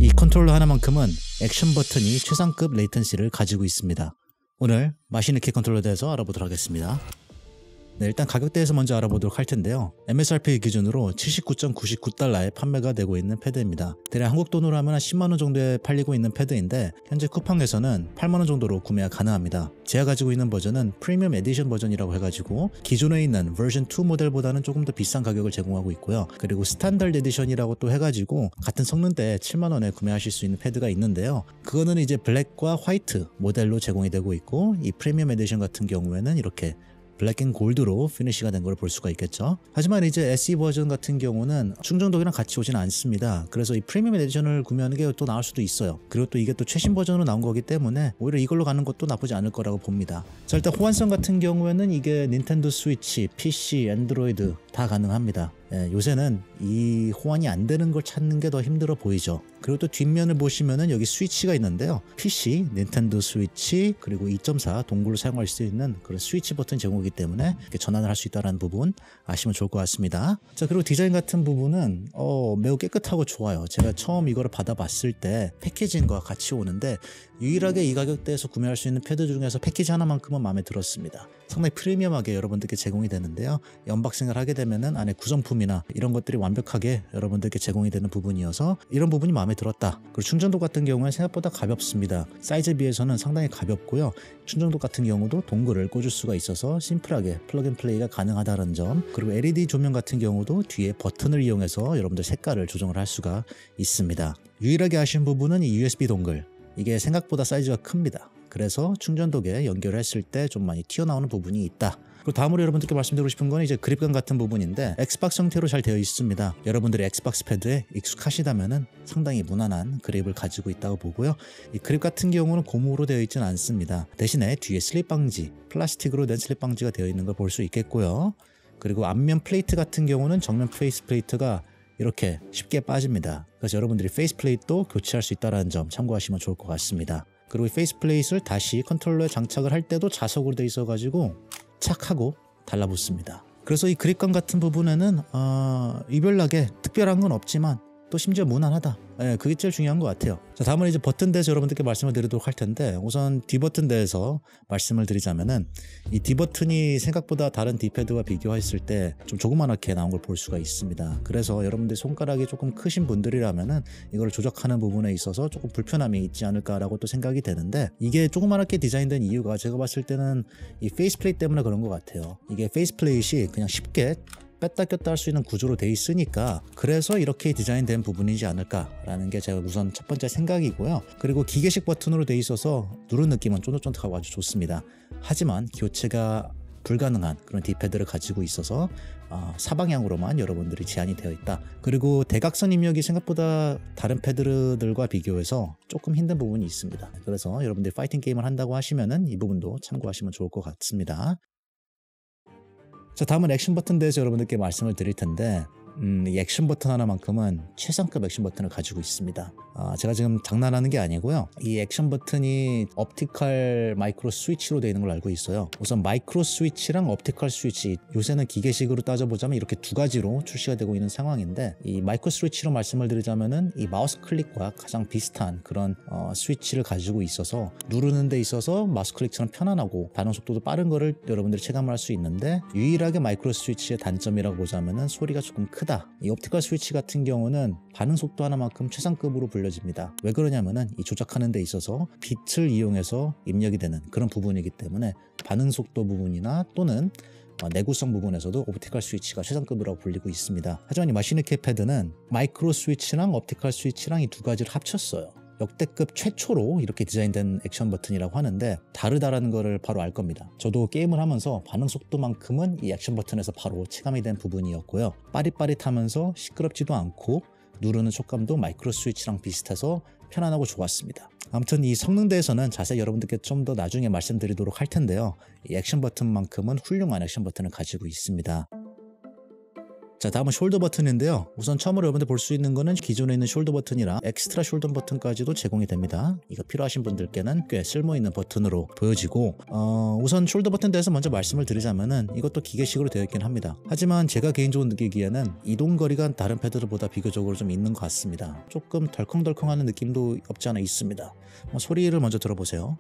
이 컨트롤러 하나만큼은 액션 버튼이 최상급 레이턴시를 가지고 있습니다. 오늘 마시니케 컨트롤러에 대해서 알아보도록 하겠습니다. 네, 일단 가격대에서 먼저 알아보도록 할 텐데요. MSRP 기준으로 79.99달러에 판매가 되고 있는 패드입니다. 대략 한국 돈으로 하면 한 10만원 정도에 팔리고 있는 패드인데 현재 쿠팡에서는 8만원 정도로 구매가 가능합니다. 제가 가지고 있는 버전은 프리미엄 에디션 버전이라고 해가지고 기존에 있는 버전 2 모델보다는 조금 더 비싼 가격을 제공하고 있고요. 그리고 스탠더드 에디션이라고 또 해가지고 같은 성능대에 7만원에 구매하실 수 있는 패드가 있는데요. 그거는 이제 블랙과 화이트 모델로 제공이 되고 있고, 이 프리미엄 에디션 같은 경우에는 이렇게 블랙 앤 골드로 피니시가 된 걸 볼 수가 있겠죠. 하지만 이제 SE 버전 같은 경우는 충전도기랑 같이 오지는 않습니다. 그래서 이 프리미엄 에디션을 구매하는 게 또 나을 수도 있어요. 그리고 또 이게 또 최신 버전으로 나온 거기 때문에 오히려 이걸로 가는 것도 나쁘지 않을 거라고 봅니다. 자, 일단 호환성 같은 경우에는 이게 닌텐도 스위치, PC, 안드로이드 다 가능합니다. 요새는 이 호환이 안 되는 걸 찾는 게 더 힘들어 보이죠. 그리고 또 뒷면을 보시면은 여기 스위치가 있는데요. PC, 닌텐도 스위치, 그리고 2.4 동굴로 사용할 수 있는 그런 스위치 버튼 제공이기 때문에 이렇게 전환을 할 수 있다는 부분 아시면 좋을 것 같습니다. 자, 그리고 디자인 같은 부분은 매우 깨끗하고 좋아요. 제가 처음 이거를 받아봤을 때 패키징과 같이 오는데 유일하게 이 가격대에서 구매할 수 있는 패드 중에서 패키지 하나만큼은 마음에 들었습니다. 상당히 프리미엄하게 여러분들께 제공이 되는데요. 언박싱을 하게 되면은 안에 구성품이나 이런 것들이 완벽하게 여러분들께 제공이 되는 부분이어서 이런 부분이 마음에 들었다. 그리고 충전도 같은 경우는 생각보다 가볍습니다. 사이즈에 비해서는 상당히 가볍고요. 충전도 같은 경우도 동글을 꽂을 수가 있어서 심플하게 플러그앤플레이가 가능하다는 점, 그리고 LED 조명 같은 경우도 뒤에 버튼을 이용해서 여러분들 색깔을 조정을 할 수가 있습니다. 유일하게 아쉬운 부분은 이 USB 동글, 이게 생각보다 사이즈가 큽니다. 그래서 충전도기에 연결했을 때 좀 많이 튀어나오는 부분이 있다. 그리고 다음으로 여러분들께 말씀드리고 싶은 건 이제 그립감 같은 부분인데 엑스박스 형태로 잘 되어 있습니다. 여러분들이 엑스박스 패드에 익숙하시다면은 상당히 무난한 그립을 가지고 있다고 보고요. 이 그립 같은 경우는 고무로 되어 있지는 않습니다. 대신에 뒤에 슬립 방지, 플라스틱으로 된 슬립 방지가 되어 있는 걸 볼 수 있겠고요. 그리고 앞면 플레이트 같은 경우는 정면 페이스 플레이트가 이렇게 쉽게 빠집니다. 그래서 여러분들이 페이스 플레이트도 교체할 수 있다는 점 참고하시면 좋을 것 같습니다. 그리고 이 페이스 플레이트를 다시 컨트롤러에 장착을 할 때도 자석으로 되어 있어가지고 착 하고 달라붙습니다. 그래서 이 그립감 같은 부분에는 이별나게 특별한 건 없지만 또 심지어 무난하다. 그게 제일 중요한 것 같아요. 자, 다음은 이제 버튼 대해서 여러분들께 말씀을 드리도록 할 텐데, 우선 D 버튼 대해서 말씀을 드리자면은 이 D 버튼이 생각보다 다른 D패드와 비교했을 때 좀 조그만하게 나온 걸 볼 수가 있습니다. 그래서 여러분들 손가락이 조금 크신 분들이라면은 이걸 조작하는 부분에 있어서 조금 불편함이 있지 않을까라고 또 생각이 되는데, 이게 조그만하게 디자인된 이유가 제가 봤을 때는 이 페이스 플레이트 때문에 그런 것 같아요. 이게 페이스 플레이트이 그냥 쉽게 뺐다 꼈다 할 수 있는 구조로 돼 있으니까 그래서 이렇게 디자인된 부분이지 않을까라는 게 제가 우선 첫 번째 생각이고요. 그리고 기계식 버튼으로 돼 있어서 누른 느낌은 쫀득쫀득하고 아주 좋습니다. 하지만 교체가 불가능한 그런 D패드를 가지고 있어서 사방향으로만 여러분들이 제한이 되어 있다. 그리고 대각선 입력이 생각보다 다른 패드들과 비교해서 조금 힘든 부분이 있습니다. 그래서 여러분들이 파이팅 게임을 한다고 하시면은 이 부분도 참고하시면 좋을 것 같습니다. 자, 다음은 액션 버튼 대해서 여러분들께 말씀을 드릴 텐데, 이 액션 버튼 하나만큼은 최상급 액션 버튼을 가지고 있습니다. 제가 지금 장난하는 게 아니고요. 이 액션 버튼이 옵티컬 마이크로 스위치로 되어 있는 걸 알고 있어요. 우선 마이크로 스위치랑 옵티컬 스위치, 요새는 기계식으로 따져보자면 이렇게 두 가지로 출시가 되고 있는 상황인데, 이 마이크로 스위치로 말씀을 드리자면은 이 마우스 클릭과 가장 비슷한 그런 스위치를 가지고 있어서 누르는 데 있어서 마우스 클릭처럼 편안하고 반응 속도도 빠른 거를 여러분들이 체감을 할 수 있는데, 유일하게 마이크로 스위치의 단점이라고 보자면은 소리가 조금 크다. 이 옵티컬 스위치 같은 경우는 반응 속도 하나만큼 최상급으로 불려집니다. 왜 그러냐면은 이 조작하는 데 있어서 빛을 이용해서 입력이 되는 그런 부분이기 때문에 반응 속도 부분이나 또는 내구성 부분에서도 옵티컬 스위치가 최상급이라고 불리고 있습니다. 하지만 이 마시니케 패드는 마이크로 스위치랑 옵티컬 스위치랑 이 두 가지를 합쳤어요. 역대급 최초로 이렇게 디자인된 액션 버튼이라고 하는데 다르다라는 거를 바로 알 겁니다. 저도 게임을 하면서 반응 속도만큼은 이 액션 버튼에서 바로 체감이 된 부분이었고요. 빠릿빠릿하면서 시끄럽지도 않고 누르는 촉감도 마이크로 스위치랑 비슷해서 편안하고 좋았습니다. 아무튼 이 성능 대해서는 자세히 여러분들께 좀 더 나중에 말씀드리도록 할 텐데요. 이 액션 버튼만큼은 훌륭한 액션 버튼을 가지고 있습니다. 자, 다음은 숄더 버튼인데요. 우선 처음으로 여러분들 볼 수 있는 거는 기존에 있는 숄더 버튼이랑 엑스트라 숄더 버튼까지도 제공이 됩니다. 이거 필요하신 분들께는 꽤 쓸모있는 버튼으로 보여지고 우선 숄더 버튼에 대해서 먼저 말씀을 드리자면은 이것도 기계식으로 되어 있긴 합니다. 하지만 제가 개인적으로 느끼기에는 이동거리가 다른 패드들보다 비교적으로 좀 있는 것 같습니다. 조금 덜컹덜컹하는 느낌도 없지 않아 있습니다. 소리를 먼저 들어보세요.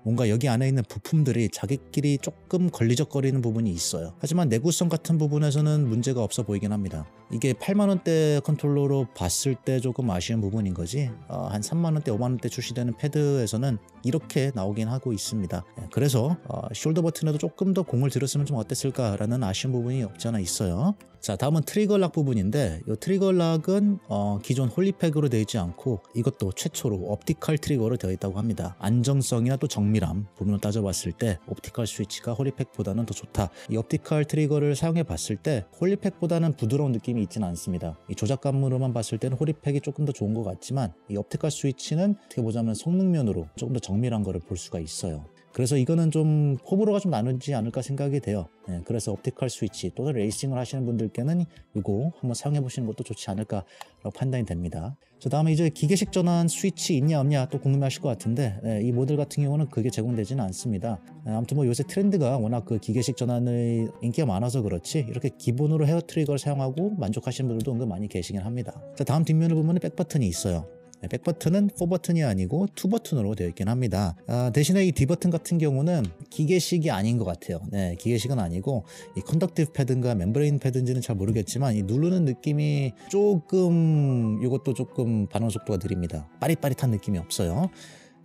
뭔가 여기 안에 있는 부품들이 자기끼리 조금 걸리적거리는 부분이 있어요. 하지만 내구성 같은 부분에서는 문제가 없어 보이긴 합니다. 이게 8만원대 컨트롤러로 봤을 때 조금 아쉬운 부분인 거지 한 3만원대 5만원대 출시되는 패드에서는 이렇게 나오긴 하고 있습니다. 그래서 숄더 버튼에도 조금 더 공을 들였으면 좀 어땠을까라는 아쉬운 부분이 없지 않아 있어요. 자, 다음은 트리거 락 부분인데 이 트리거 락은 기존 홀리팩으로 되어 있지 않고 이것도 최초로 옵티컬 트리거로 되어 있다고 합니다. 안정성이나 또 정밀함 부분을 따져봤을 때 옵티컬 스위치가 홀리팩보다는 더 좋다. 이 옵티컬 트리거를 사용해 봤을 때 홀리팩보다는 부드러운 느낌이 있지는 않습니다. 이 조작감으로만 봤을 때는 홀리팩이 조금 더 좋은 것 같지만 이 옵티컬 스위치는 어떻게 보자면 성능면으로 조금 더 정밀한 거를 볼 수가 있어요. 그래서 이거는 좀 호불호가 좀 나누지 않을까 생각이 돼요. 그래서 옵티컬 스위치 또는 레이싱을 하시는 분들께는 이거 한번 사용해 보시는 것도 좋지 않을까라고 판단이 됩니다. 자, 다음에 이제 기계식 전환 스위치 있냐 없냐 또 궁금해하실 것 같은데 이 모델 같은 경우는 그게 제공되지는 않습니다. 아무튼 뭐 요새 트렌드가 워낙 그 기계식 전환의 인기가 많아서 그렇지 이렇게 기본으로 헤어 트리거를 사용하고 만족하시는 분들도 은근 많이 계시긴 합니다. 자, 다음 뒷면을 보면 백 버튼이 있어요. 백버튼은 4버튼이 아니고 2버튼으로 되어 있긴 합니다. 대신에 이 D버튼 같은 경우는 기계식이 아닌 것 같아요. 기계식은 아니고 이 컨덕티브 패드인가 멤브레인 패드인지는 잘 모르겠지만 이 누르는 느낌이 조금 이것도 조금 반응 속도가 느립니다. 빠릿빠릿한 느낌이 없어요.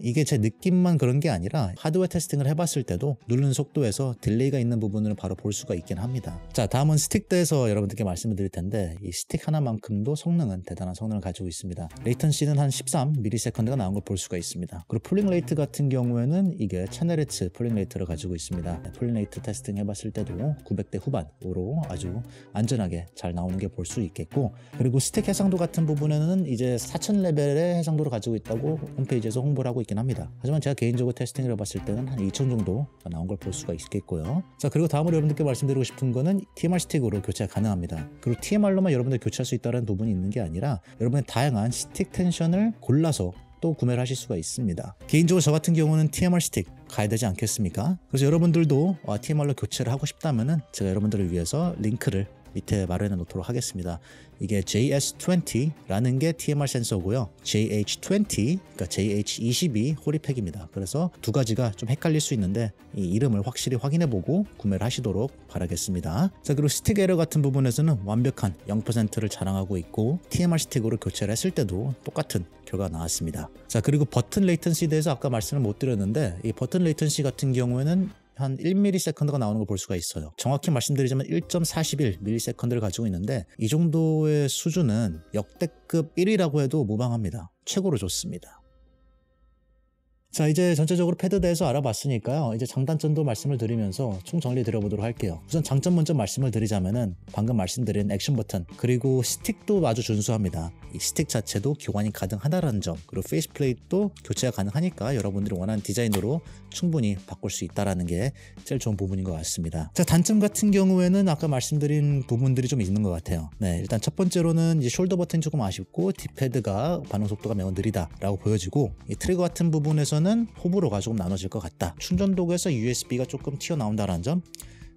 이게 제 느낌만 그런 게 아니라 하드웨어 테스팅을 해봤을 때도 누르는 속도에서 딜레이가 있는 부분을 바로 볼 수가 있긴 합니다. 자, 다음은 스틱대에서 여러분들께 말씀을 드릴 텐데 이 스틱 하나만큼도 성능은 대단한 성능을 가지고 있습니다. 레이턴시는 한 13ms가 나온 걸 볼 수가 있습니다. 그리고 폴링 레이트 같은 경우에는 이게 1000Hz 폴링 레이트를 가지고 있습니다. 폴링 레이트 테스팅 해봤을 때도 900대 후반으로 아주 안전하게 잘 나오는 게 볼 수 있겠고, 그리고 스틱 해상도 같은 부분에는 이제 4000레벨의 해상도를 가지고 있다고 홈페이지에서 홍보를 하고 있긴 합니다. 하지만 제가 개인적으로 테스팅을 해봤을 때는 한 2000 정도 나온 걸 볼 수가 있겠고요. 자, 그리고 다음으로 여러분들께 말씀드리고 싶은 거는 TMR 스틱으로 교체가 가능합니다. 그리고 TMR로만 여러분들 교체할 수 있다는 부분이 있는 게 아니라 여러분의 다양한 스틱 텐션을 골라서 또 구매를 하실 수가 있습니다. 개인적으로 저 같은 경우는 TMR 스틱 가야 되지 않겠습니까? 그래서 여러분들도 TMR로 교체를 하고 싶다면은 제가 여러분들을 위해서 링크를 밑에 마련해 놓도록 하겠습니다. 이게 JS20라는 게 TMR 센서고요. JH20, 그러니까 JH22 홀리팩입니다. 그래서 두 가지가 좀 헷갈릴 수 있는데 이 이름을 확실히 확인해보고 구매를 하시도록 바라겠습니다. 자, 그리고 스틱 에러 같은 부분에서는 완벽한 0%를 자랑하고 있고 TMR 스틱으로 교체를 했을 때도 똑같은 결과가 나왔습니다. 자, 그리고 버튼 레이턴시에 대해서 아까 말씀을 못 드렸는데 이 버튼 레이턴시 같은 경우에는 한 1ms가 나오는 걸 볼 수가 있어요. 정확히 말씀드리자면 1.41ms를 가지고 있는데 이 정도의 수준은 역대급 1위라고 해도 무방합니다. 최고로 좋습니다. 자, 이제 전체적으로 패드에 대해서 알아봤으니까요. 이제 장단점도 말씀을 드리면서 총 정리 드려보도록 할게요. 우선 장점 먼저 말씀을 드리자면은 방금 말씀드린 액션 버튼, 그리고 스틱도 아주 준수합니다. 이 스틱 자체도 교환이 가능하다는 점, 그리고 페이스 플레이트도 교체가 가능하니까 여러분들이 원하는 디자인으로 충분히 바꿀 수 있다는 게 제일 좋은 부분인 것 같습니다. 자, 단점 같은 경우에는 아까 말씀드린 부분들이 좀 있는 것 같아요. 네, 일단 첫 번째로는 이제 숄더 버튼이 조금 아쉽고 뒷패드가 반응 속도가 매우 느리다라고 보여지고, 이 트리거 같은 부분에서는 호불호가 조금 나눠질 것 같다. 충전 도구에서 USB가 조금 튀어나온다는 점,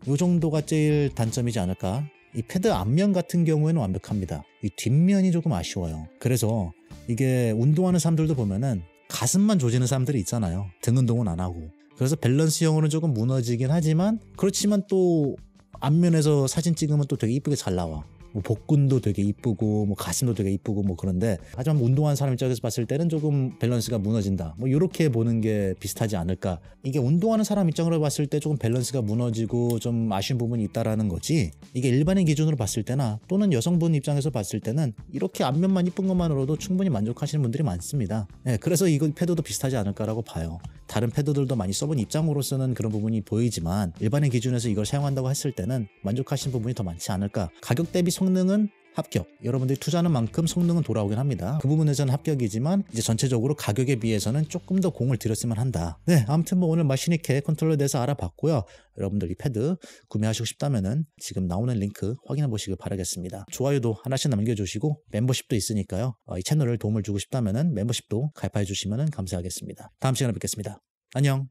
이 정도가 제일 단점이지 않을까. 이 패드 앞면 같은 경우에는 완벽합니다. 이 뒷면이 조금 아쉬워요. 그래서 이게 운동하는 사람들도 보면은 가슴만 조지는 사람들이 있잖아요. 등 운동은 안 하고. 그래서 밸런스형으로는 조금 무너지긴 하지만, 그렇지만 또 앞면에서 사진 찍으면 또 되게 이쁘게 잘 나와. 뭐 복근도 되게 이쁘고 뭐 가슴도 되게 이쁘고 뭐 그런데, 하지만 운동하는 사람 입장에서 봤을 때는 조금 밸런스가 무너진다, 뭐 이렇게 보는 게 비슷하지 않을까. 이게 운동하는 사람 입장으로 봤을 때 조금 밸런스가 무너지고 좀 아쉬운 부분이 있다라는 거지, 이게 일반인 기준으로 봤을 때나 또는 여성분 입장에서 봤을 때는 이렇게 앞면만 이쁜 것만으로도 충분히 만족하시는 분들이 많습니다. 네, 그래서 이거 패드도 비슷하지 않을까라고 봐요. 다른 패드들도 많이 써본 입장으로서는 그런 부분이 보이지만 일반인 기준에서 이걸 사용한다고 했을 때는 만족하시는 부분이 더 많지 않을까. 가격 대비 성능은 합격. 여러분들이 투자하는 만큼 성능은 돌아오긴 합니다. 그 부분에서는 합격이지만 이제 전체적으로 가격에 비해서는 조금 더 공을 들였으면 한다. 네, 아무튼 뭐 오늘 마시니케 컨트롤러에 대해서 알아봤고요. 여러분들 이 패드 구매하시고 싶다면은 지금 나오는 링크 확인해 보시길 바라겠습니다. 좋아요도 하나씩 남겨주시고 멤버십도 있으니까요. 이 채널을 도움을 주고 싶다면은 멤버십도 가입해 주시면 감사하겠습니다. 다음 시간에 뵙겠습니다. 안녕.